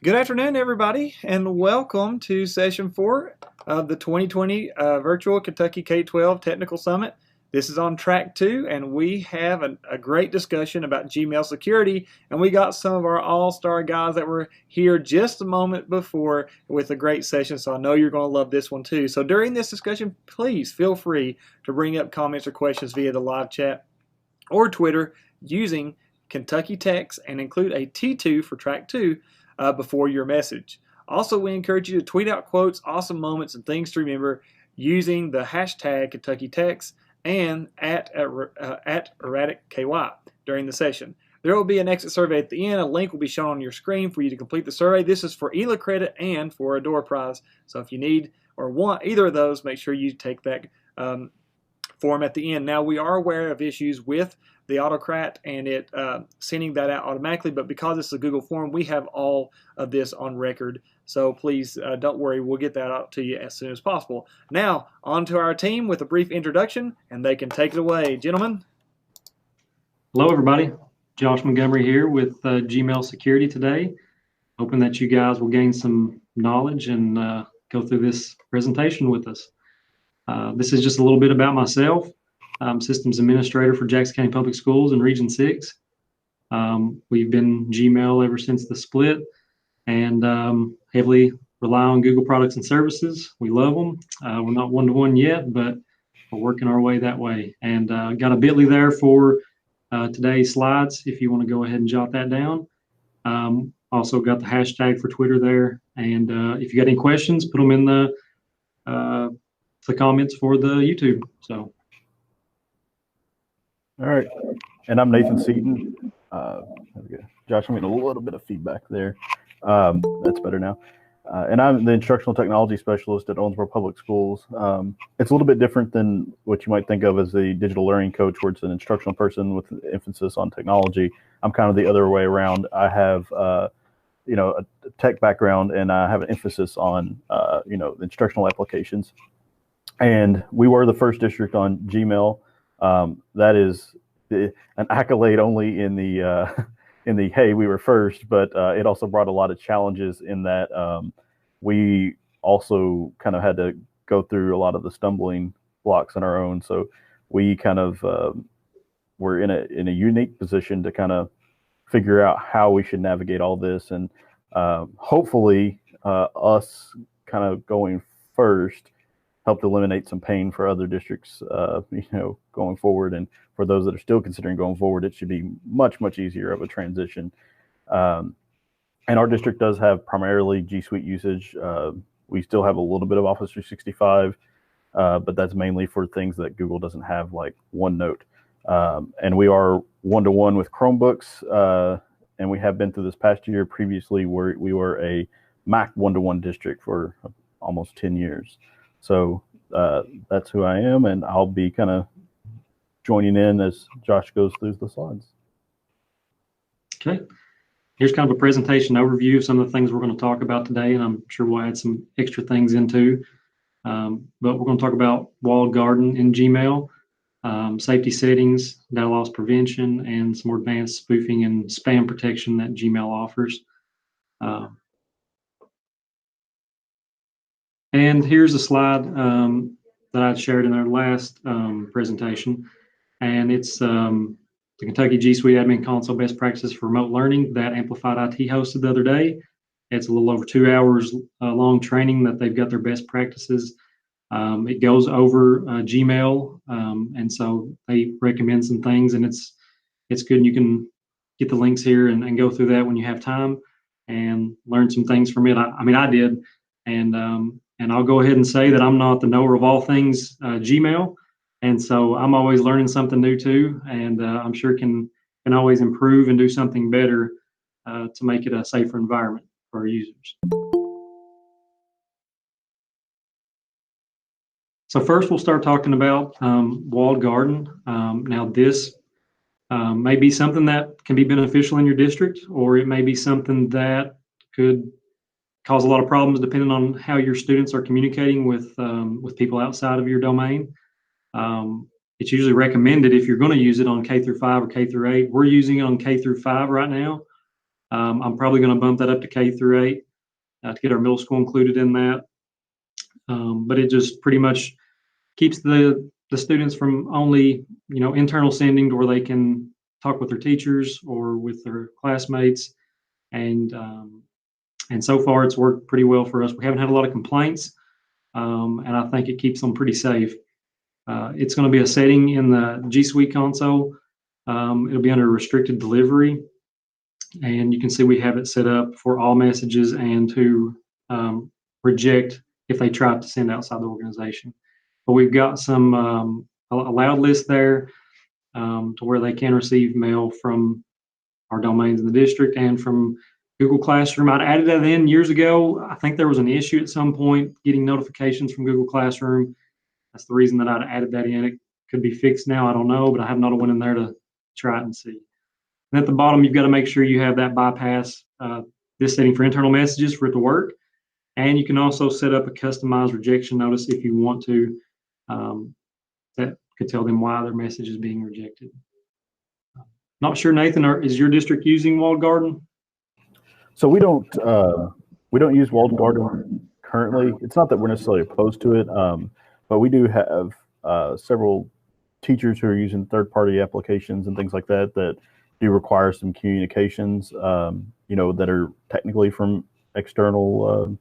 Good afternoon, everybody, and welcome to Session 4 of the 2020 Virtual Kentucky K12 Technical Summit. This is on track 2, and we have a great discussion about Gmail security, and we got some of our all-star guys that were here just a moment before with a great session, so I know you're going to love this one too. So during this discussion, please feel free to bring up comments or questions via the live chat or Twitter using Kentucky Text and include a T2 for track 2 before your message. Also, we encourage you to tweet out quotes, awesome moments, and things to remember using the hashtag Kentucky Text and at ERATCKY during the session. There will be an exit survey at the end. A link will be shown on your screen for you to complete the survey. This is for ELA credit and for a door prize. So if you need or want either of those, make sure you take that form at the end. Now, we are aware of issues with the Autocrat and it sending that out automatically, but because it's a Google form, we have all of this on record. So please don't worry, we'll get that out to you as soon as possible. Now, on to our team with a brief introduction, and they can take it away. Gentlemen. Hello, everybody. Josh Montgomery here with Gmail Security today. Hoping that you guys will gain some knowledge and go through this presentation with us. This is just a little bit about myself. I'm Systems Administrator for Jackson County Public Schools in Region 6. We've been Gmail ever since the split and heavily rely on Google products and services. We love them. We're not one-to-one yet, but we're working our way that way. And got a bit.ly there for today's slides if you want to go ahead and jot that down. Also got the hashtag for Twitter there. And if you got any questions, put them in the comments for the YouTube. So. All right, and I'm Nathan Seaton. Josh, I'm getting a little bit of feedback there. That's better now. And I'm the instructional technology specialist at Owensboro Public Schools. It's a little bit different than what you might think of as a digital learning coach, where it's an instructional person with an emphasis on technology. I'm kind of the other way around. I have, a tech background, and I have an emphasis on, instructional applications. And we were the first district on Gmail. That is an accolade only in the hey, we were first, but it also brought a lot of challenges in that we also kind of had to go through a lot of the stumbling blocks on our own. So we kind of were in a unique position to kind of figure out how we should navigate all this, and hopefully us kind of going first helped eliminate some pain for other districts, going forward. And for those that are still considering going forward, it should be much, much easier of a transition. And our district does have primarily G Suite usage. We still have a little bit of Office 365, but that's mainly for things that Google doesn't have, like OneNote. And we are one-to-one with Chromebooks, and we have been through this past year. Previously, we were a Mac one-to-one district for almost 10 years. So that's who I am, and I'll be kind of joining in as Josh goes through the slides. Okay. Here's kind of a presentation overview of some of the things we're going to talk about today, and I'm sure we'll add some extra things into. But we're going to talk about walled garden in Gmail, safety settings, data loss prevention, and some more advanced spoofing and spam protection that Gmail offers. And here's a slide that I shared in our last presentation, and it's the Kentucky G Suite Admin Console Best Practices for Remote Learning that Amplified IT hosted the other day. It's a little over 2 hours long training that they've got their best practices. It goes over Gmail, and so they recommend some things, and it's good. And you can get the links here and go through that when you have time and learn some things from it. I did, and I'll go ahead and say that I'm not the knower of all things Gmail, and so I'm always learning something new too, and I'm sure can always improve and do something better to make it a safer environment for our users. So first, we'll start talking about walled garden. Now, this may be something that can be beneficial in your district, or it may be something that could cause a lot of problems depending on how your students are communicating with people outside of your domain. It's usually recommended if you're going to use it on K through 5 or K through 8. We're using it on K through 5 right now. I'm probably going to bump that up to K-8 to get our middle school included in that. But it just pretty much keeps the students from only, internal sending to where they can talk with their teachers or with their classmates. And so far it's worked pretty well for us. We haven't had a lot of complaints, and I think it keeps them pretty safe. It's going to be a setting in the G Suite console. It'll be under restricted delivery, and you can see we have it set up for all messages and to reject if they try to send outside the organization. But we've got some allowed list there to where they can receive mail from our domains in the district and from Google Classroom. I'd added that in years ago. I think there was an issue at some point getting notifications from Google Classroom. That's the reason that I'd added that in. It could be fixed now, I don't know, but I have not went in there to try it and see. And at the bottom, you've got to make sure you have that bypass this setting for internal messages for it to work. And you can also set up a customized rejection notice if you want to. That could tell them why their message is being rejected. Not sure, Nathan, is your district using walled garden? So we don't use walled garden currently. It's not that we're necessarily opposed to it, but we do have several teachers who are using third-party applications and things like that that do require some communications, that are technically from external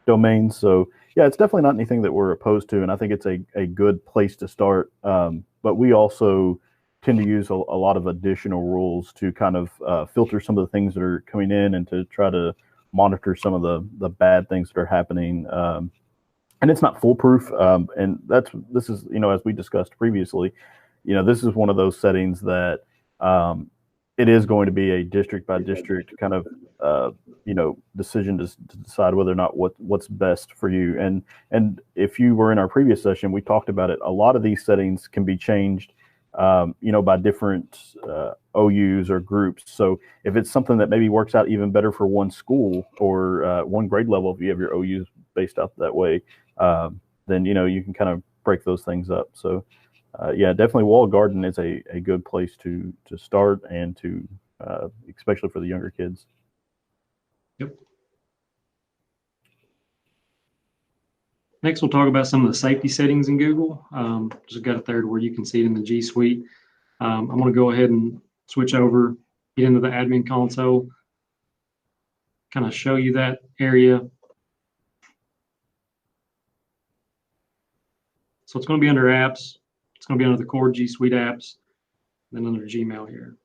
domains. So yeah, it's definitely not anything that we're opposed to, and I think it's a good place to start. But we also tend to use a lot of additional rules to kind of filter some of the things that are coming in and to try to monitor some of the bad things that are happening. And it's not foolproof. And this is, as we discussed previously, this is one of those settings that it is going to be a district by district kind of, decision to decide whether or not what's best for you. And if you were in our previous session, we talked about it. A lot of these settings can be changed, by different OUs or groups. So if it's something that maybe works out even better for one school or one grade level, if you have your OUs based out that way, then, you can kind of break those things up. So yeah, definitely walled garden is a good place to start and to, especially for the younger kids. Yep. Next, we'll talk about some of the safety settings in Google. Just got it there to where you can see it in the G Suite. I'm going to go ahead and switch over, get into the admin console, kind of show you that area. So it's going to be under apps. It's going to be under the core G Suite apps, then under Gmail here.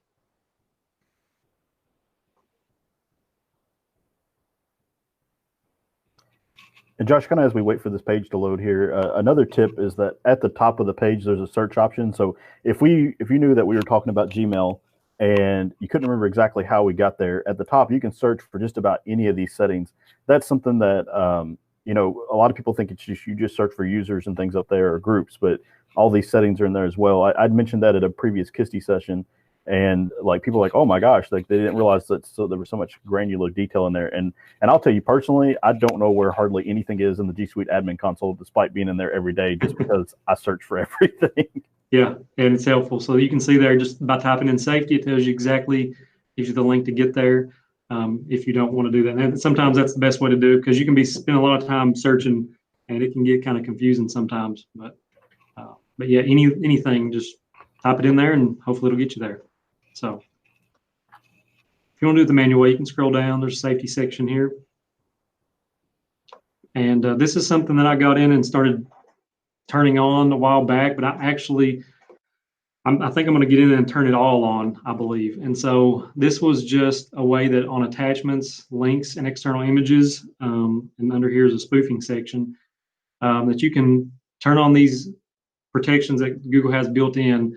And Josh, kind of as we wait for this page to load here, another tip is that at the top of the page, there's a search option. So if you knew that we were talking about Gmail and you couldn't remember exactly how we got there, at the top, you can search for just about any of these settings. That's something that, a lot of people think it's just, you just search for users and things up there or groups, but all these settings are in there as well. I'd mentioned that at a previous KISTI session, and like people are like, oh my gosh, like they didn't realize that there was so much granular detail in there. And I'll tell you personally, I don't know where hardly anything is in the G Suite admin console, despite being in there every day, just because I search for everything. Yeah, and it's helpful. So you can see there, just by typing in safety, it tells you exactly, gives you the link to get there. If you don't want to do that, and sometimes that's the best way to do it, because you can spend a lot of time searching, and it can get kind of confusing sometimes. But yeah, anything, just type it in there, and hopefully it'll get you there. So if you want to do it the manual way, you can scroll down. There's a safety section here. And this is something that I got in and started turning on a while back, but I think I'm going to get in and turn it all on, I believe. And so this was just a way that on attachments, links, and external images, and under here is a spoofing section, that you can turn on these protections that Google has built in,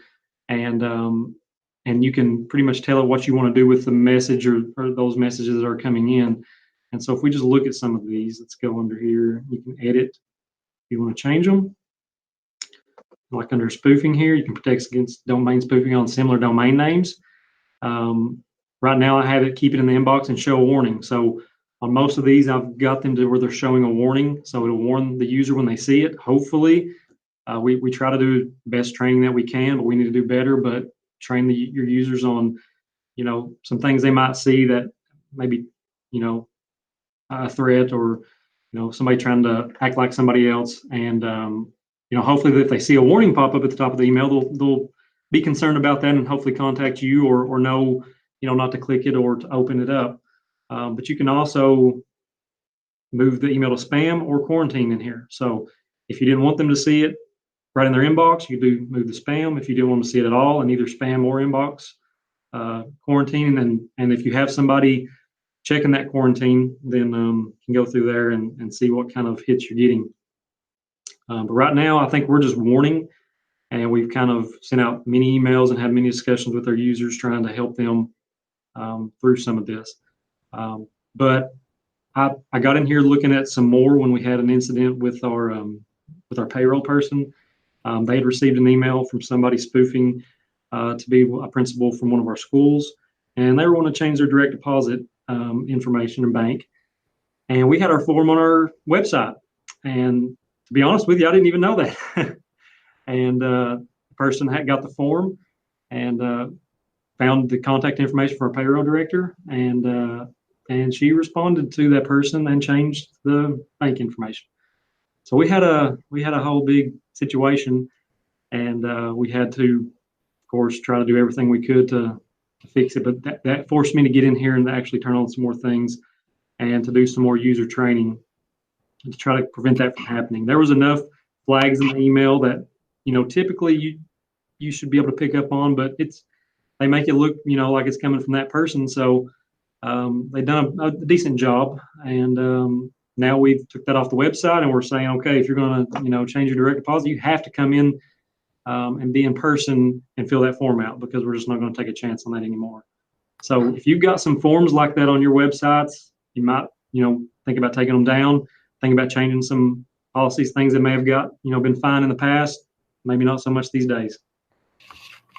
and you can pretty much tell it what you want to do with the message or those messages that are coming in. And so if we just look at some of these, let's go under here. You can edit if you want to change them. Like under spoofing here, you can protect against domain spoofing on similar domain names. Right now I have it keep it in the inbox and show a warning. So on most of these, I've got them to where they're showing a warning. So it'll warn the user when they see it. Hopefully, we try to do the best training that we can, but we need to do better. But train your users on, some things they might see that maybe, a threat, or, somebody trying to act like somebody else. And, hopefully if they see a warning pop up at the top of the email, they'll be concerned about that and hopefully contact you, or know, not to click it or to open it up. But you can also move the email to spam or quarantine in here. So if you didn't want them to see it right in their inbox, you do move the spam. If you didn't want to see it at all in either spam or inbox, quarantine. And if you have somebody checking that quarantine, then you can go through there and see what kind of hits you're getting. But right now, I think we're just warning, and we've kind of sent out many emails and had many discussions with our users trying to help them through some of this. But I got in here looking at some more when we had an incident with our payroll person. They had received an email from somebody spoofing to be a principal from one of our schools, and they were wanting to change their direct deposit information and bank. And we had our form on our website, and to be honest with you, I didn't even know that. And the person had got the form and found the contact information for our payroll director, and she responded to that person and changed the bank information. So we had a whole big situation, and we had to, of course, try to do everything we could to fix it. But that forced me to get in here and to actually turn on some more things and to do some more user training to try to prevent that from happening. There was enough flags in the email that, typically you should be able to pick up on, but they make it look, like it's coming from that person. So they've done a decent job, and now we've took that off the website, and we're saying, okay, if you're going to, change your direct deposit, you have to come in and be in person and fill that form out, because we're just not going to take a chance on that anymore. So if you've got some forms like that on your websites, you might, think about taking them down, think about changing some policies, things that may have got, been fine in the past, maybe not so much these days.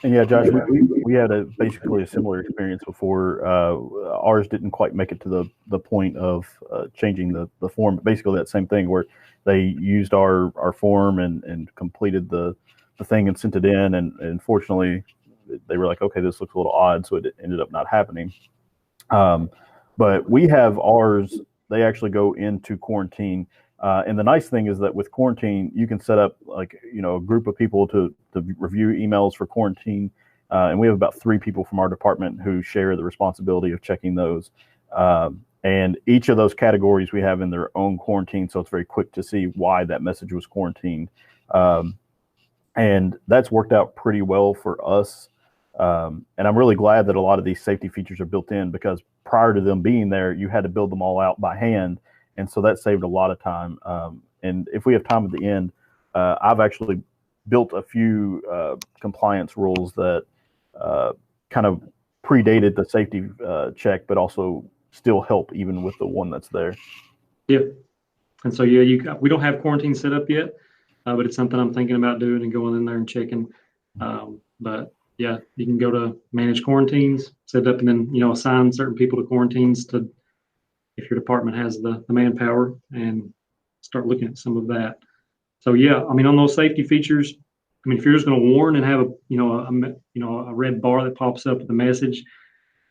And yeah, Josh, we had basically a similar experience before. Ours didn't quite make it to the point of changing the form. Basically, that same thing where they used our form and completed the thing and sent it in. And unfortunately, they were like, okay, this looks a little odd. So it ended up not happening. But we have ours, they actually go into quarantine. And the nice thing is that with quarantine, you can set up a group of people to review emails for quarantine. And we have about 3 people from our department who share the responsibility of checking those. And each of those categories we have in their own quarantine. So it's very quick to see why that message was quarantined. And that's worked out pretty well for us. And I'm really glad that a lot of these safety features are built in, because prior to them being there, you had to build them all out by hand. And so that saved a lot of time. And if we have time at the end, I've actually built a few compliance rules that kind of predated the safety check, but also still help even with the one that's there. Yeah. And so, yeah, we don't have quarantine set up yet, but it's something I'm thinking about doing and going in there and checking. But yeah, you can go to manage quarantines, set up, and then, assign certain people to quarantines to, if your department has the manpower, and start looking at some of that. So yeah, on those safety features, if you're just going to warn and have a red bar that pops up with a message,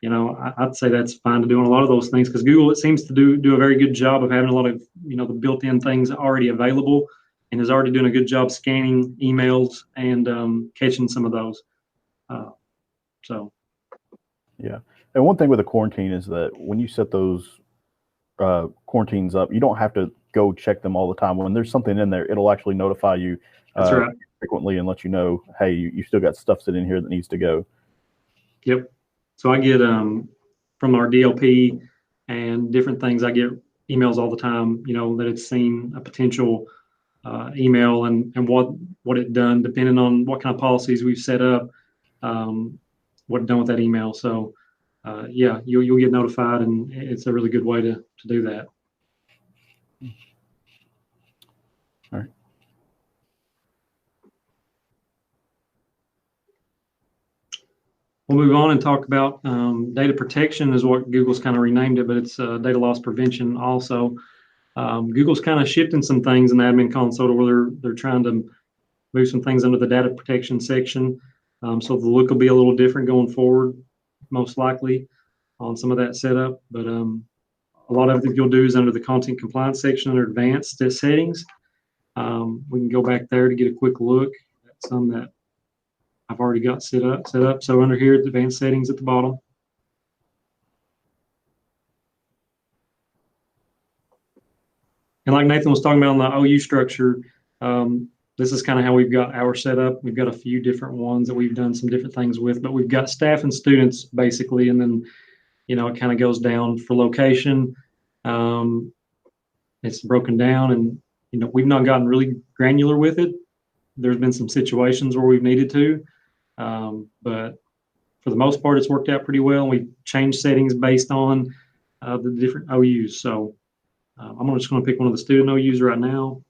I'd say that's fine to do on a lot of those things, because Google, it seems to do a very good job of having a lot of, the built-in things already available, and is already doing a good job scanning emails and catching some of those. So. Yeah. And one thing with a quarantine is that when you set those quarantines up, you don't have to go check them all the time. When there's something in there, it'll actually notify you frequently and let you know, hey, you still got stuff sitting in here that needs to go. Yep. So I get from our DLP and different things, I get emails all the time, that it's seen a potential email and what it done, depending on what kind of policies we've set up, what it done with that email. So yeah, you'll get notified, and it's a really good way to do that. All right. We'll move on and talk about data protection, is what Google's kind of renamed it, but it's data loss prevention also. Google's kind of shifting some things in the admin console where they're trying to move some things under the data protection section. So the look will be a little different going forward, most likely. on some of that setup, but a lot of it you'll do is under the content compliance section under advanced settings. We can go back there to get a quick look at some that I've already got set up. So under here, advanced settings at the bottom. And like Nathan was talking about on the OU structure, this is kind of how we've got our setup. We've got a few different ones that we've done some different things with, but we've got staff and students basically, and then, you know, it kind of goes down for location. It's broken down, and, you know, we've not gotten really granular with it. There's been some situations where we've needed to, but for the most part, it's worked out pretty well. We've changed settings based on the different OUs. So I'm just going to pick one of the student OUs right now.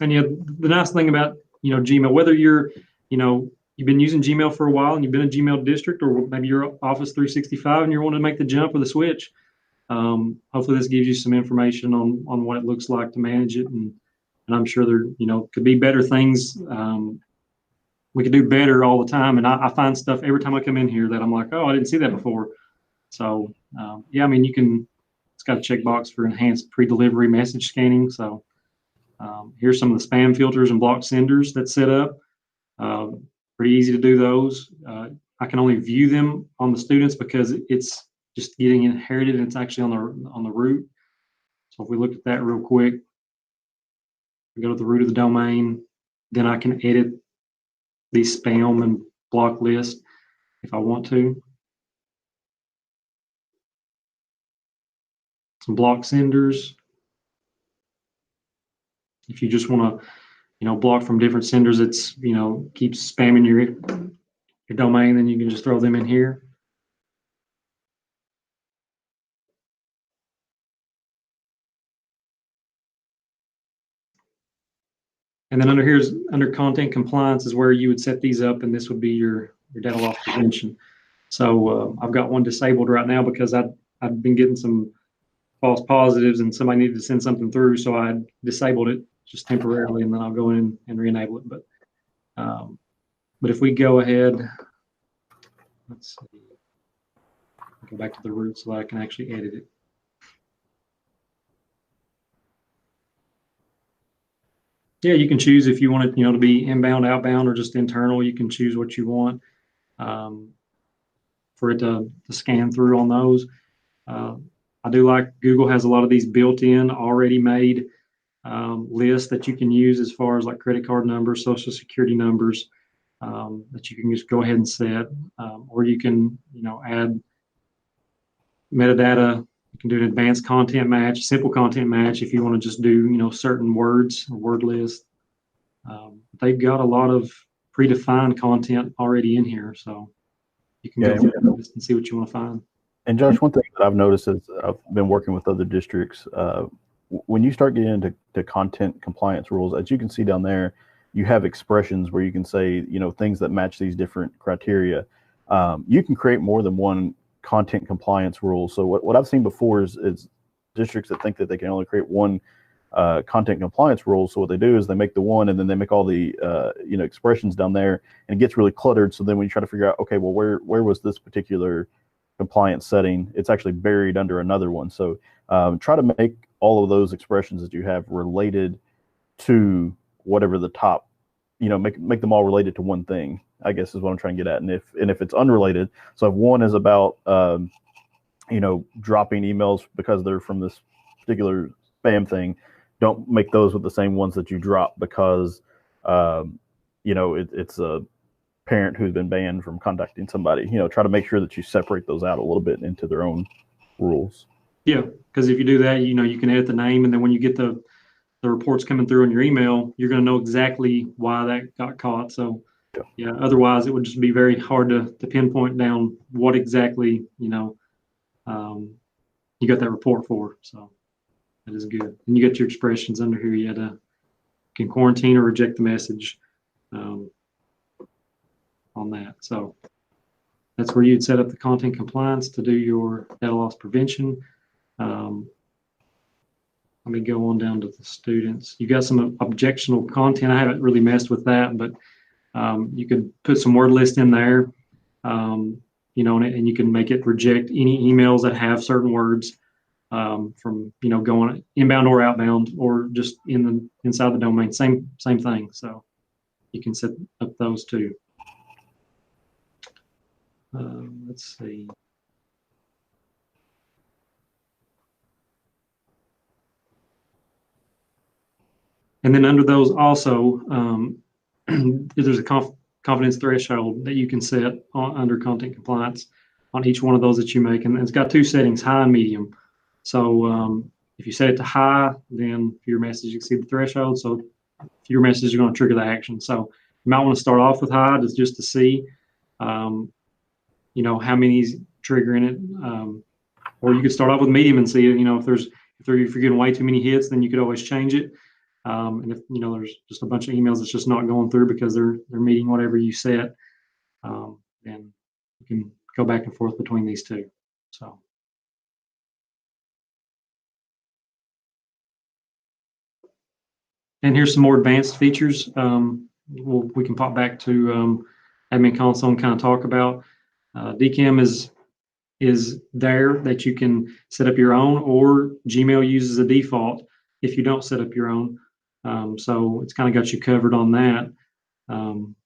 And yeah, the nice thing about, you know, Gmail, whether you're, you know, you've been using Gmail for a while and you've been a Gmail district, or maybe you're Office 365 and you're wanting to make the jump or the switch, hopefully this gives you some information on what it looks like to manage it. And I'm sure there, you know, could be better things. We could do better all the time. And I find stuff every time I come in here that I'm like, oh, I didn't see that before. So yeah, I mean, it's got a checkbox for enhanced pre-delivery message scanning. So here's some of the spam filters and block senders that's set up. Pretty easy to do those. I can only view them on the students because it's just getting inherited and it's actually on the root. So if we look at that real quick, we go to the root of the domain, then I can edit the spam and block list if I want to. Some block senders. If you just want to, you know, block from different senders, it's, you know, keeps spamming your domain, then you can just throw them in here. And then under content compliance is where you would set these up, and this would be your data loss prevention. So I've got one disabled right now because I've been getting some false positives and somebody needed to send something through, so I disabled it just temporarily, and then I'll go in and re-enable it. But if we go ahead, let's see, go back to the root so that I can actually edit it. Yeah, you can choose if you want it, you know, to be inbound, outbound, or just internal. You can choose what you want for it to scan through on those. I do like Google has a lot of these built-in, already made lists that you can use as far as like credit card numbers, social security numbers that you can just go ahead and set, or you can, you know, add metadata. You can do an advanced content match, simple content match if you want to just do, you know, certain words or word list. They've got a lot of predefined content already in here, so you can go through the list and see what you want to find. And Josh, one thing that I've noticed is I've been working with other districts. When you start getting into content compliance rules, as you can see down there, you have expressions where you can say, you know, things that match these different criteria. You can create more than one content compliance rule. So what I've seen before is districts that think that they can only create one content compliance rule. So what they do is they make the one, and then they make all the you know, expressions down there, and it gets really cluttered. So then when you try to figure out, okay, well, where was this particular compliance setting, it's actually buried under another one. So try to make all of those expressions that you have related to whatever the top, you know, make them all related to one thing, I guess is what I'm trying to get at. And if it's unrelated, so if one is about you know, dropping emails because they're from this particular spam thing, don't make those with the same ones that you drop because you know, it's a parent who's been banned from contacting somebody. You know, try to make sure that you separate those out a little bit into their own rules. Yeah, because if you do that, you know, you can edit the name, and then when you get the reports coming through on your email, you're going to know exactly why that got caught. So yeah, otherwise it would just be very hard to pinpoint down what exactly, you know, you got that report for. So that is good. And you got your expressions under here. You can quarantine or reject the message on that. So that's where you'd set up the content compliance to do your data loss prevention. Let me go on down to the students. You got some objectionable content. I haven't really messed with that, but you could put some word list in there. You know, and you can make it reject any emails that have certain words from, you know, going inbound or outbound or just inside the domain. Same thing. So you can set up those too. Let's see. And then under those also, there's a confidence threshold that you can set under content compliance on each one of those that you make. And it's got two settings, high and medium. So if you set it to high, then for your message exceed the threshold. So your message is going to trigger the action. So you might want to start off with high just to see, you know, how many's triggering it. Or you could start off with medium and see, you know, if you're getting way too many hits, then you could always change it. And if, you know, there's just a bunch of emails that's just not going through because they're meeting whatever you set, then you can go back and forth between these two. So. And here's some more advanced features. We can pop back to admin console and kind of talk about. DKIM is there that you can set up your own, or Gmail uses a default if you don't set up your own. So it's kind of got you covered on that,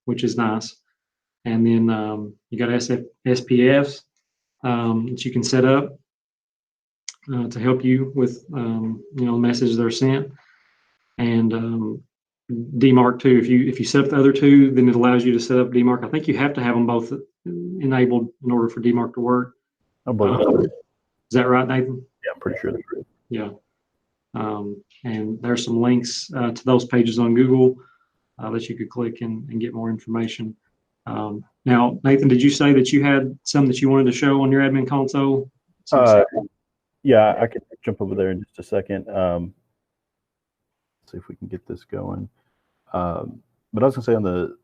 which is nice. And then you got SPFs that you can set up to help you with you know, the messages that are sent. And DMARC too. If you set up the other two, then it allows you to set up DMARC. I think you have to have them both enabled in order for DMARC to work. Is that right, Nathan? Yeah, I'm pretty sure that's right. Yeah. And there's some links to those pages on Google that you could click and get more information. Now, Nathan, did you say that you had some that you wanted to show on your admin console? Yeah, I can jump over there in just a second. See if we can get this going. But I was gonna say on the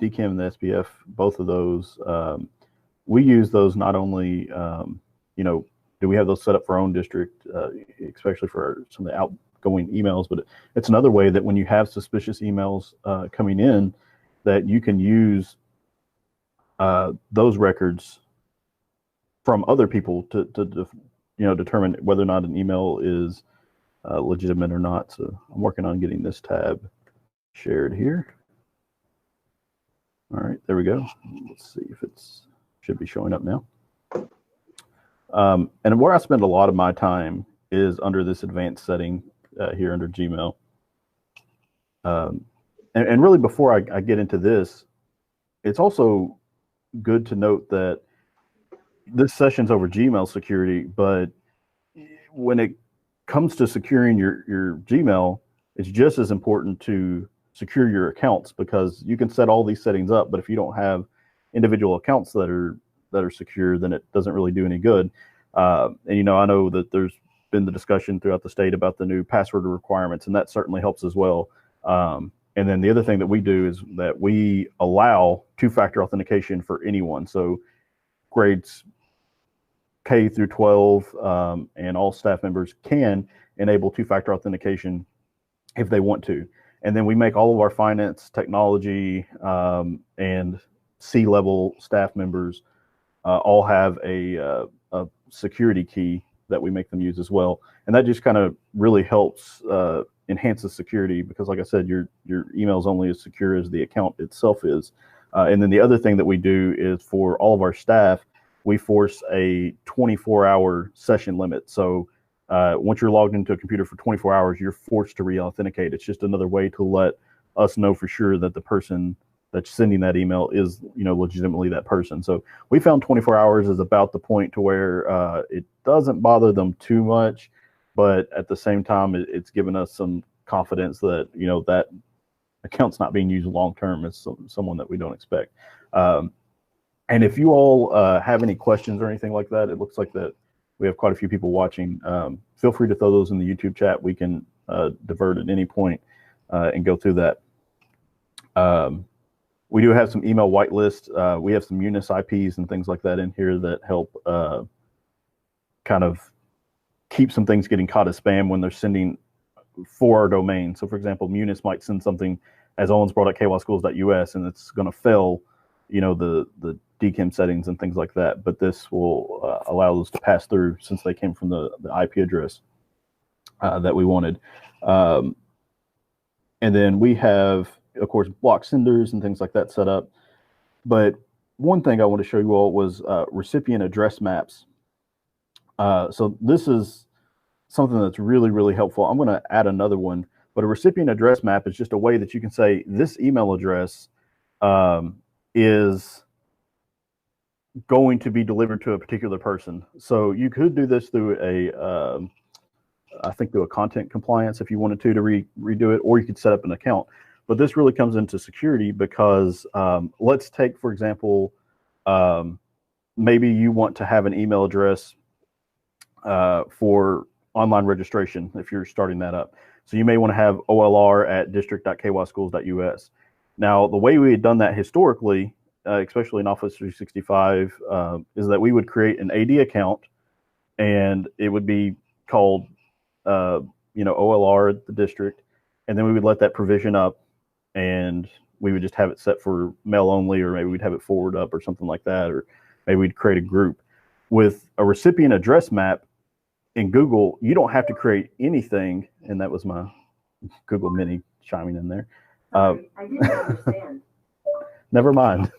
DKIM and the SPF, both of those, we use those not only, you know, do we have those set up for our own district, especially for some of the outgoing emails, but it's another way that when you have suspicious emails coming in, that you can use those records from other people to you know, determine whether or not an email is legitimate or not. So I'm working on getting this tab shared here. All right, there we go. Let's see if it's should be showing up now. And where I spend a lot of my time is under this advanced setting here under Gmail. And really, before I get into this, it's also good to note that this session's over Gmail security, but when it comes to securing your Gmail, it's just as important to secure your accounts, because you can set all these settings up, but if you don't have individual accounts that are secure, then it doesn't really do any good. And you know, I know that there's been the discussion throughout the state about the new password requirements, and that certainly helps as well. And then the other thing that we do is that we allow two-factor authentication for anyone. So grades K through 12 and all staff members can enable two-factor authentication if they want to. And then we make all of our finance, technology, and C-level staff members all have a security key that we make them use as well. And that just kind of really helps enhance the security, because like I said, your email is only as secure as the account itself is. And then the other thing that we do is for all of our staff, we force a 24-hour session limit. So once you're logged into a computer for 24 hours, you're forced to re-authenticate. It's just another way to let us know for sure that the person that's sending that email is, you know, legitimately that person. So we found 24 hours is about the point to where it doesn't bother them too much, but at the same time, it's given us some confidence that, you know, that account's not being used long-term as someone that we don't expect. And if you all have any questions or anything like that, it looks like that we have quite a few people watching. Feel free to throw those in the YouTube chat. We can divert at any point and go through that. We do have some email whitelist. We have some Munis IPs and things like that in here that help kind of keep some things getting caught as spam when they're sending for our domain. So for example, Munis might send something as owensboro.kyschools.us and it's going to fail, the DKIM settings and things like that. But this will allow those to pass through since they came from the IP address that we wanted. And then we have, of course, block senders and things like that set up. But one thing I want to show you all was recipient address maps. So this is something that's really, really helpful. I'm going to add another one, but a recipient address map is just a way that you can say this email address is going to be delivered to a particular person. So you could do this through I think through a content compliance if you wanted to redo it, or you could set up an account. But this really comes into security because let's take, for example, maybe you want to have an email address for online registration if you're starting that up. So you may want to have olr@district.kyschools.us. Now, the way we had done that historically, especially in Office 365, is that we would create an AD account, and it would be called, OLR at the district, and then we would let that provision up, and we would just have it set for mail only, or maybe we'd have it forward up or something like that, or maybe we'd create a group. With a recipient address map in Google, you don't have to create anything, and that was my Google Mini chiming in there. Sorry, I didn't understand. Never mind.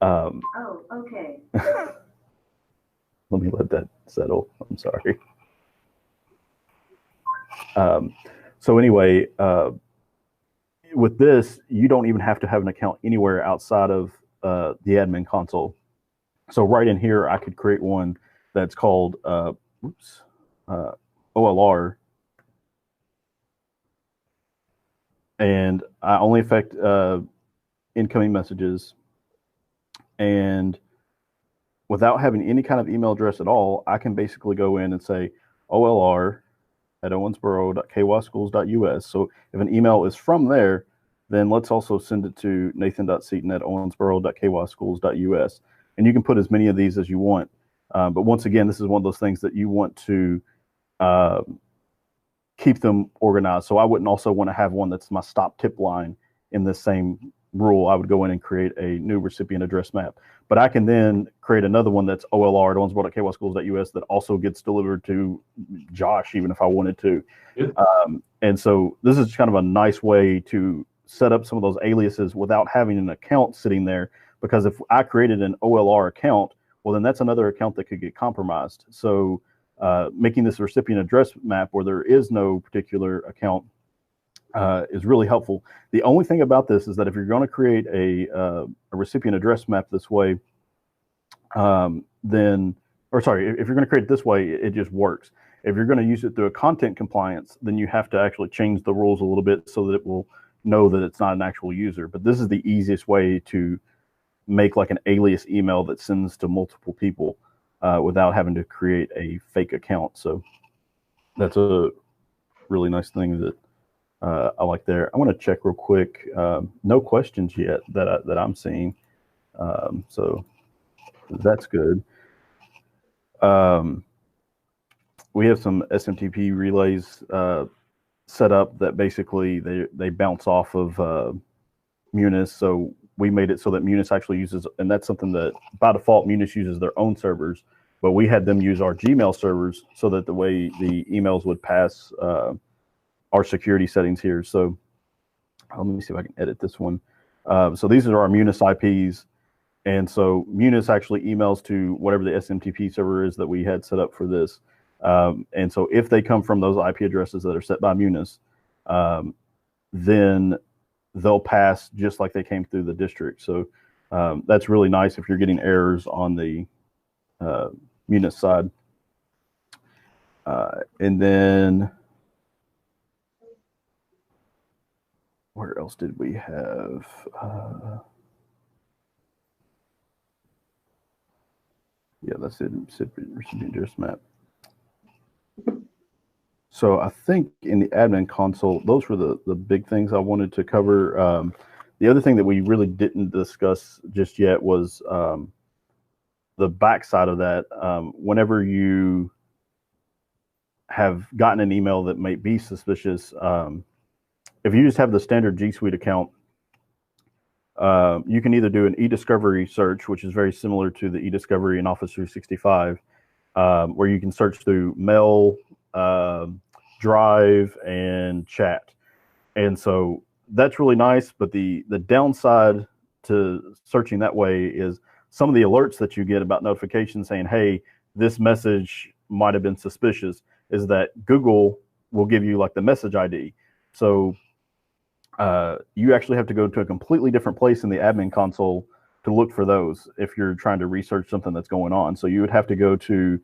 Oh, okay. Let me let that settle. I'm sorry. So anyway, with this, you don't even have to have an account anywhere outside of the admin console. So right in here, I could create one that's called OLR, and I only affect incoming messages. And without having any kind of email address at all, I can basically go in and say olr@owensboro.kyschools.us. So if an email is from there, then let's also send it to nathan.seaton@owensboro.kyschools.us. And you can put as many of these as you want. But once again, this is one of those things that you want to keep them organized. So I wouldn't also want to have one that's my stop tip line in this same rule. I would go in and create a new recipient address map. But I can then create another one that's olr@owensboro.kyschools.us that also gets delivered to Josh, even if I wanted to. Yeah. And so this is kind of a nice way to set up some of those aliases without having an account sitting there. Because if I created an OLR account, well, then that's another account that could get compromised. So making this recipient address map where there is no particular account is really helpful. The only thing about this is that if you're going to create a recipient address map this way, if you're going to create it this way, it just works. If you're going to use it through a content compliance, then you have to actually change the rules a little bit so that it will know that it's not an actual user. But this is the easiest way to make like an alias email that sends to multiple people without having to create a fake account. So that's a really nice thing that I like there. I want to check real quick. No questions yet that I'm seeing. So that's good. We have some SMTP relays set up that basically they bounce off of Munis. So we made it so that Munis actually uses, and that's something that by default Munis uses their own servers, but we had them use our Gmail servers so that the way the emails would pass our security settings here. So let me see if I can edit this one. So these are our Munis IPs. And so Munis actually emails to whatever the SMTP server is that we had set up for this. And so if they come from those IP addresses that are set by Munis, then they'll pass just like they came through the district. So that's really nice if you're getting errors on the Munis side. And then where else did we have? Yeah, that's it. Recipient address map. So I think in the admin console, those were the big things I wanted to cover. The other thing that we really didn't discuss just yet was the backside of that. Whenever you have gotten an email that might be suspicious, if you just have the standard G Suite account, You can either do an e-discovery search, which is very similar to the e-discovery in Office 365, where you can search through mail, drive, and chat. And so that's really nice. But the downside to searching that way is some of the alerts that you get about notifications saying, hey, this message might have been suspicious, is that Google will give you like the message ID. So you actually have to go to a completely different place in the admin console to look for those if you're trying to research something that's going on. So you would have to go to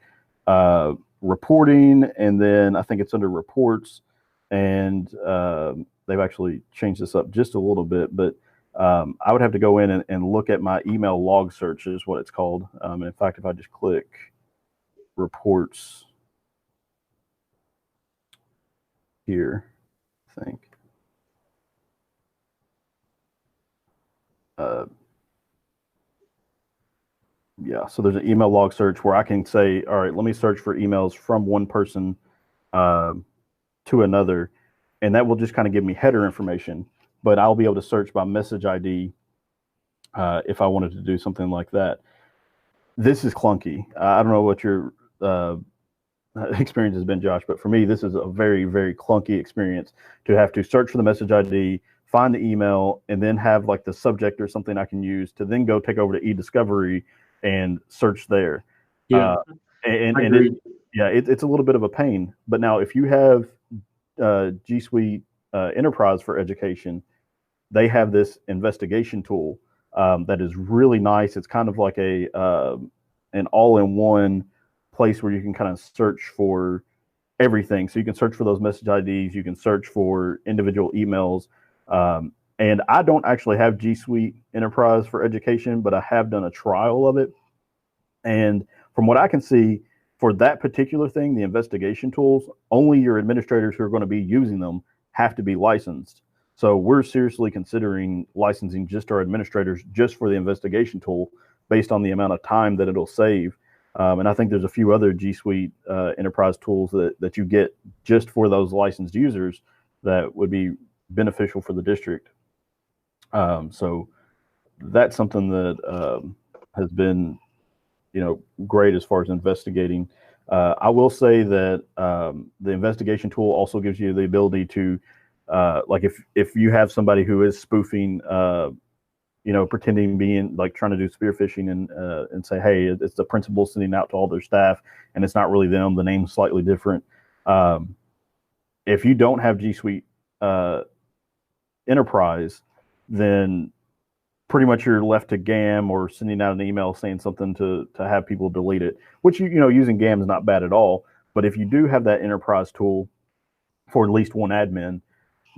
reporting, and then I think it's under reports, and they've actually changed this up just a little bit, but I would have to go in and look at my email log search is what it's called. In fact, if I just click reports here, I think. Yeah, so there's an email log search where I can say, all right, let me search for emails from one person to another, and that will just kind of give me header information, but I'll be able to search by message ID if I wanted to do something like that. This is clunky. I don't know what your experience has been, Josh, but for me, this is a very, very clunky experience to have to search for the message ID, find the email, and then have like the subject or something I can use to then go take over to eDiscovery and search there. Yeah, and it's a little bit of a pain. But now if you have G Suite Enterprise for Education, they have this investigation tool that is really nice. It's kind of like a an all-in-one place where you can kind of search for everything. So you can search for those message IDs, you can search for individual emails. And I don't actually have G Suite Enterprise for Education, but I have done a trial of it. And from what I can see, for that particular thing, the investigation tools, only your administrators who are going to be using them have to be licensed. So we're seriously considering licensing just our administrators just for the investigation tool based on the amount of time that it'll save. And I think there's a few other G Suite Enterprise tools that you get just for those licensed users that would be beneficial for the district. So that's something that has been, great as far as investigating. I will say that the investigation tool also gives you the ability to, like if you have somebody who is spoofing, pretending being like trying to do spear phishing and say, hey, it's the principal sending out to all their staff and it's not really them, the name's slightly different. If you don't have G Suite Enterprise, then pretty much you're left to GAM or sending out an email saying something to have people delete it, which, using GAM is not bad at all. But if you do have that enterprise tool for at least one admin,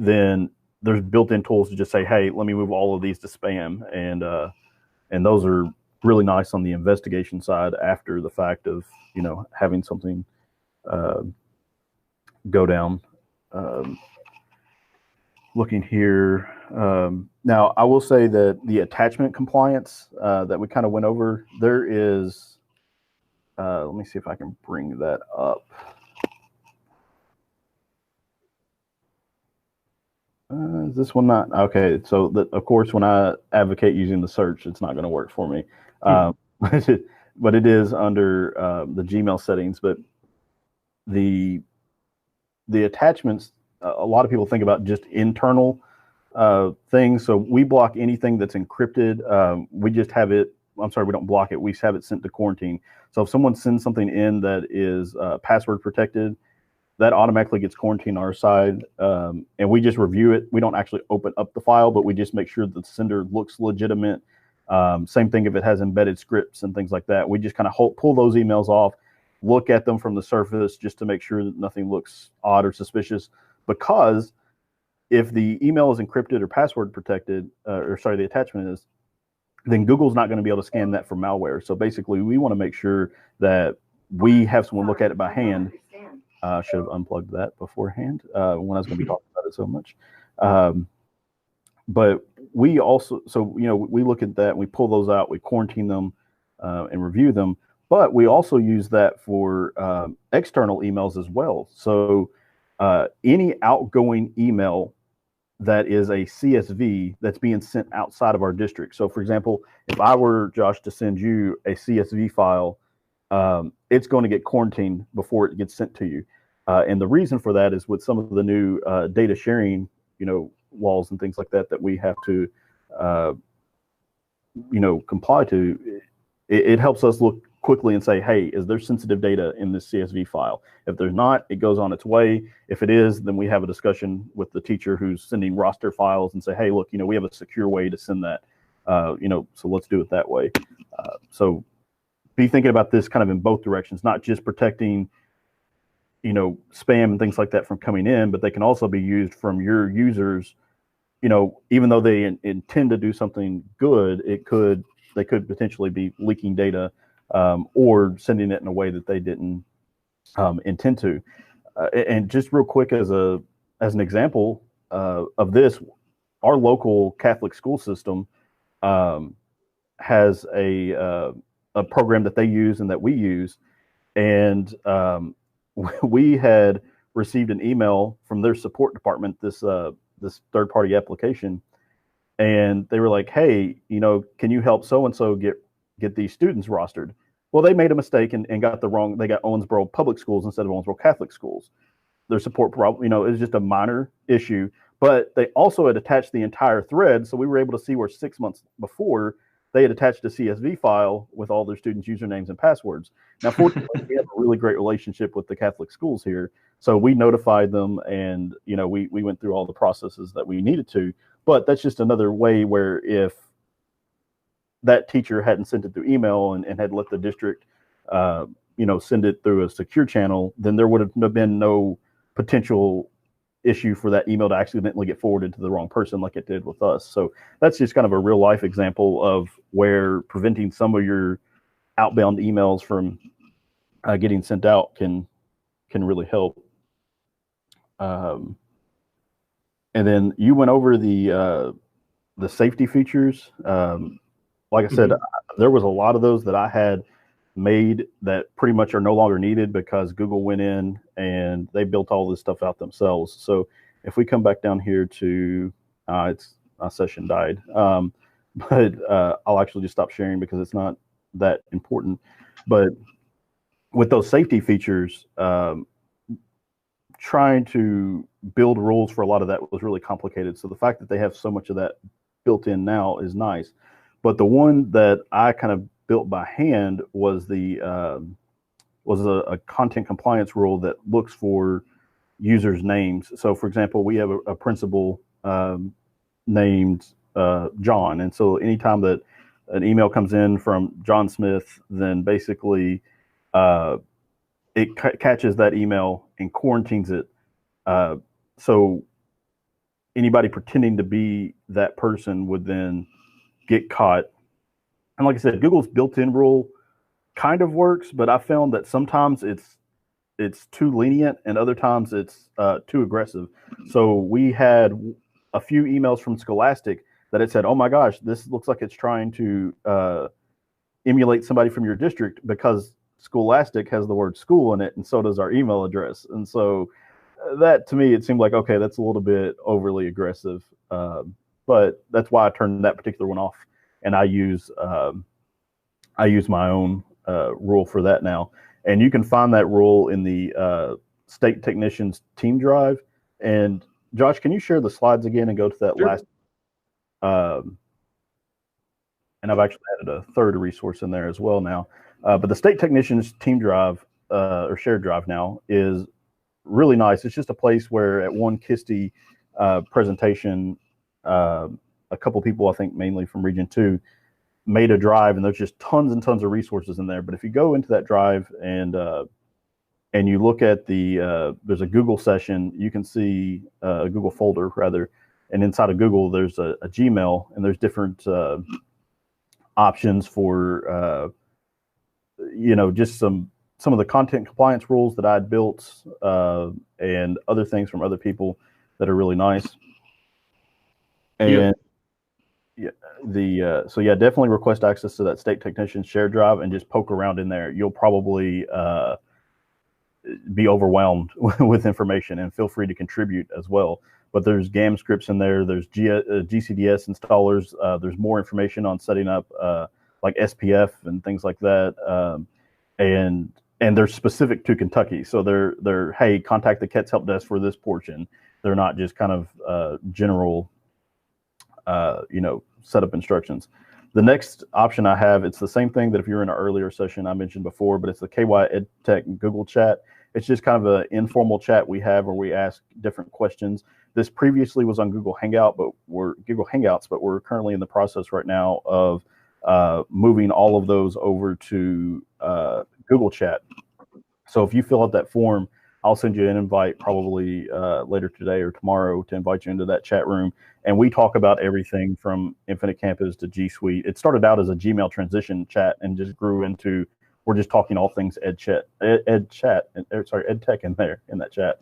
then there's built-in tools to just say, hey, let me move all of these to spam. And those are really nice on the investigation side after the fact of, having something go down. Looking here. Now, I will say that the attachment compliance that we kind of went over, there is, let me see if I can bring that up. Is this one not? Okay, so of course, when I advocate using the search, it's not going to work for me. But it is under the Gmail settings. But the attachments, a lot of people think about just internal things. So we block anything that's encrypted. We just have it. I'm sorry, we don't block it. We have it sent to quarantine. So if someone sends something in that is password protected, that automatically gets quarantined on our side, and we just review it. We don't actually open up the file, but we just make sure the sender looks legitimate. Same thing if it has embedded scripts and things like that. We just kind of pull those emails off, look at them from the surface just to make sure that nothing looks odd or suspicious. Because if the email is encrypted or password protected, the attachment is, then Google's not going to be able to scan that for malware. So basically, we want to make sure that we have someone look at it by hand. Should have unplugged that beforehand when I was going to be talking about it so much. But we also, we look at that, we pull those out, we quarantine them and review them. But we also use that for external emails as well. So any outgoing email that is a CSV that's being sent outside of our district. So for example, if I were, Josh, to send you a CSV file, it's going to get quarantined before it gets sent to you. And the reason for that is with some of the new data sharing, laws and things like that that we have to, comply to. It helps us look quickly and say, hey, is there sensitive data in this CSV file? If there's not, it goes on its way. If it is, then we have a discussion with the teacher who's sending roster files and say, hey, look, we have a secure way to send that, so let's do it that way. So be thinking about this kind of in both directions, not just protecting, spam and things like that from coming in, but they can also be used from your users, even though they intend to do something good, they could potentially be leaking data, or sending it in a way that they didn't intend to. And just real quick, as an example of this, our local Catholic school system has a program that they use and that we use, and we had received an email from their support department, this third-party application, and they were like, hey, can you help so-and-so get these students rostered? Well, they made a mistake and got they got Owensboro Public Schools instead of Owensboro Catholic Schools. Their support problem, it was just a minor issue, but they also had attached the entire thread, so we were able to see where 6 months before they had attached a CSV file with all their students' usernames and passwords. Now, fortunately, we have a really great relationship with the Catholic schools here, so we notified them, and we went through all the processes that we needed to. But that's just another way where if that teacher hadn't sent it through email and had let the district, send it through a secure channel, then there would have been no potential issue for that email to accidentally get forwarded to the wrong person like it did with us. So that's just kind of a real life example of where preventing some of your outbound emails from getting sent out can really help. And then you went over the safety features. Like I said, there was a lot of those that I had made that pretty much are no longer needed because Google went in and they built all this stuff out themselves. So if we come back down here to, my session died, but I'll actually just stop sharing because it's not that important. But with those safety features, trying to build rules for a lot of that was really complicated. So the fact that they have so much of that built in now is nice. But the one that I kind of built by hand was a content compliance rule that looks for users' names. So for example, we have a principal named John. And so anytime that an email comes in from John Smith, then basically it catches that email and quarantines it. So anybody pretending to be that person would then get caught. And like I said, Google's built-in rule kind of works, but I found that sometimes it's too lenient and other times it's too aggressive. So we had a few emails from Scholastic that it said, oh my gosh, this looks like it's trying to emulate somebody from your district because Scholastic has the word school in it, and so does our email address. And so that, to me, it seemed like, okay, that's a little bit overly aggressive. But that's why I turned that particular one off, and I use my own rule for that now. And you can find that rule in the State Technicians Team Drive. And Josh, can you share the slides again and go to that Sure. last? And I've actually added a third resource in there as well now. But the State Technicians Team Drive or Shared Drive now is really nice. It's just a place where at one KISTI presentation, a couple people, I think mainly from Region 2, made a drive, and there's just tons and tons of resources in there. But if you go into that drive and you look at there's a Google session, you can see a Google folder rather, and inside of Google there's a Gmail, and there's different options for just some of the content compliance rules that I'd built and other things from other people that are really nice. And definitely request access to that State Technician Shared Drive and just poke around in there. You'll probably be overwhelmed with information, and feel free to contribute as well. but there's GAM scripts in there. There's GCDS installers. There's more information on setting up like SPF and things like that. And they're specific to Kentucky. So they're hey, contact the KETS help desk for this portion. They're not just kind of general, setup instructions. The next option I have, it's the same thing that if you're in an earlier session I mentioned before, but it's the KY EdTech Google chat. It's just kind of an informal chat we have where we ask different questions. This previously was on Google Hangouts, but we're currently in the process right now of moving all of those over to Google Chat. So if you fill out that form, I'll send you an invite probably later today or tomorrow to invite you into that chat room. And we talk about everything from Infinite Campus to G Suite. It started out as a Gmail transition chat and just grew into, we're just talking all things EdTech in there, in that chat.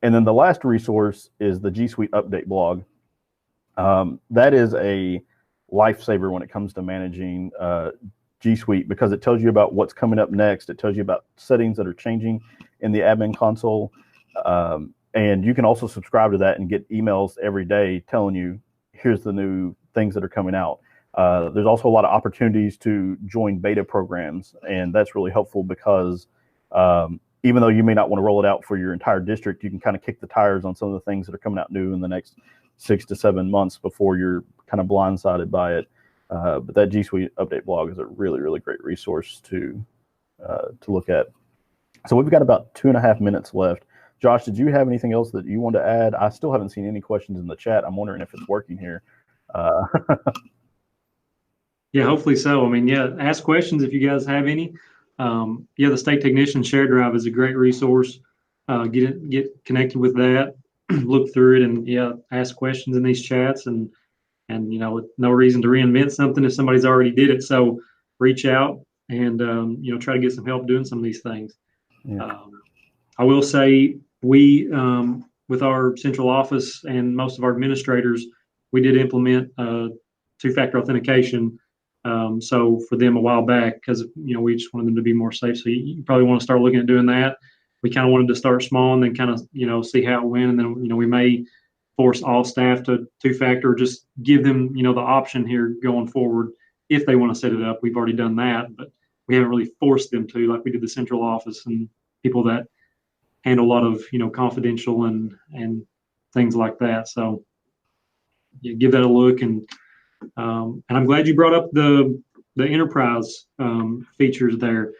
And then the last resource is the G Suite update blog. That is a lifesaver when it comes to managing G Suite, because it tells you about what's coming up next. It tells you about settings that are changing in the admin console. And you can also subscribe to that and get emails every day telling you, here's the new things that are coming out. There's also a lot of opportunities to join beta programs, and that's really helpful because even though you may not want to roll it out for your entire district, you can kind of kick the tires on some of the things that are coming out new in the next 6 to 7 months before you're kind of blindsided by it. But that G Suite update blog is a really, really great resource to look at. So we've got about 2.5 minutes left. Josh, did you have anything else that you want to add? I still haven't seen any questions in the chat. I'm wondering if it's working here. Yeah, hopefully so. I mean, yeah, ask questions if you guys have any. Yeah, the State Technician Share Drive is a great resource. Get connected with that, look through it, and yeah, ask questions in these chats. And no reason to reinvent something if somebody's already did it. So reach out and try to get some help doing some of these things. Yeah. I will say we, with our central office and most of our administrators, we did implement two-factor authentication. So for them a while back, because we just wanted them to be more safe. So you probably want to start looking at doing that. We kind of wanted to start small and then kind of see how it went, and then we may force all staff to two-factor, or just give them the option here going forward if they want to set it up. We've already done that, but we haven't really forced them to, like we did the central office and people that handle a lot of confidential and things like that. So yeah, give that a look. And I'm glad you brought up the enterprise features there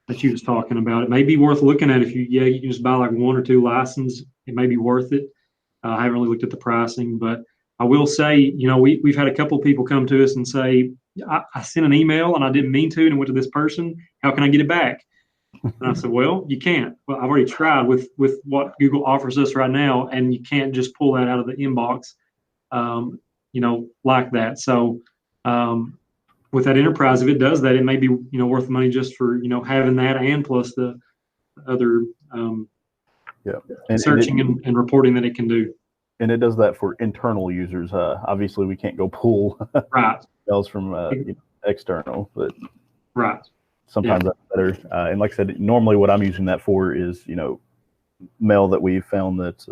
that you was talking about. It may be worth looking at if you can just buy like 1 or 2 licenses. It may be worth it. I haven't really looked at the pricing, but I will say, we've had a couple of people come to us and say, I sent an email and I didn't mean to, and it went to this person. How can I get it back? And I said, well, you can't. Well, I've already tried with what Google offers us right now, and you can't just pull that out of the inbox, like that. So with that enterprise, if it does that, it may be, worth money just for, having that and plus the other searching and reporting that it can do. And it does that for internal users. Obviously, we can't go pull right emails from external, but right. Sometimes that's better. And like I said, normally what I'm using that for is, mail that we found that's,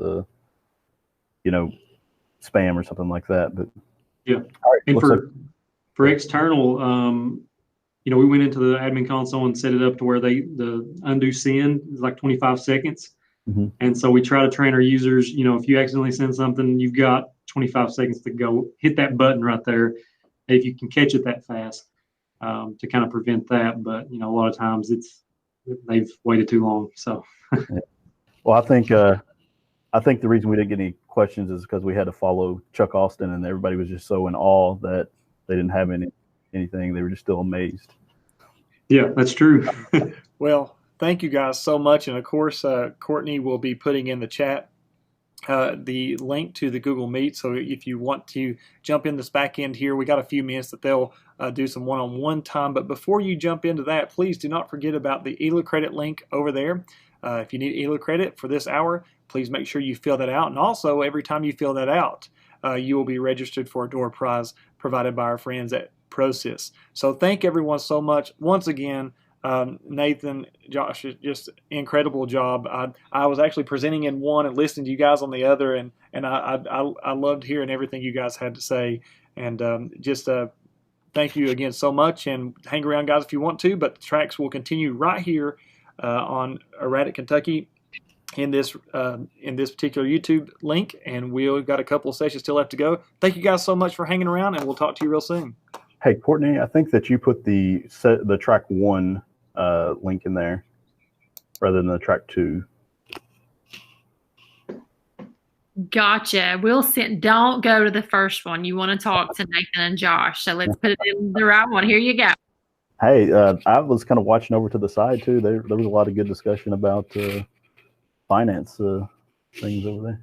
spam or something like that. But yeah. All right, and for external, we went into the admin console and set it up to where the undo send is like 25 seconds. Mm-hmm. And so we try to train our users, if you accidentally send something, you've got 25 seconds to go. Hit that button right there if you can catch it that fast, to kind of prevent that. But, a lot of times they've waited too long. So, yeah. Well, I think the reason we didn't get any questions is because we had to follow Chuck Austin, and everybody was just so in awe that they didn't have anything. They were just still amazed. Yeah, that's true. Well, thank you guys so much. And of course, Courtney will be putting in the chat the link to the Google Meet. So if you want to jump in this back end here, we got a few minutes that they'll do some one-on-one time. But before you jump into that, please do not forget about the ELA credit link over there. If you need ELA credit for this hour, please make sure you fill that out. And also, every time you fill that out, you will be registered for a door prize provided by our friends at ProSys. So thank everyone so much once again Nathan, Josh, just incredible job. I was actually presenting in one and listening to you guys on the other, and I loved hearing everything you guys had to say. And thank you again so much. And hang around, guys, if you want to. But the tracks will continue right here on Erratic Kentucky in this particular YouTube link. And we've got a couple of sessions still left to go. Thank you guys so much for hanging around, and we'll talk to you real soon. Hey, Courtney, I think that you put the track 1 link in there rather than the track 2. Gotcha. We'll sit. Don't go to the first one. You want to talk to Nathan and Josh. So let's put it in the right one. Here you go. Hey, I was kind of watching over to the side too. There was a lot of good discussion about finance things over there.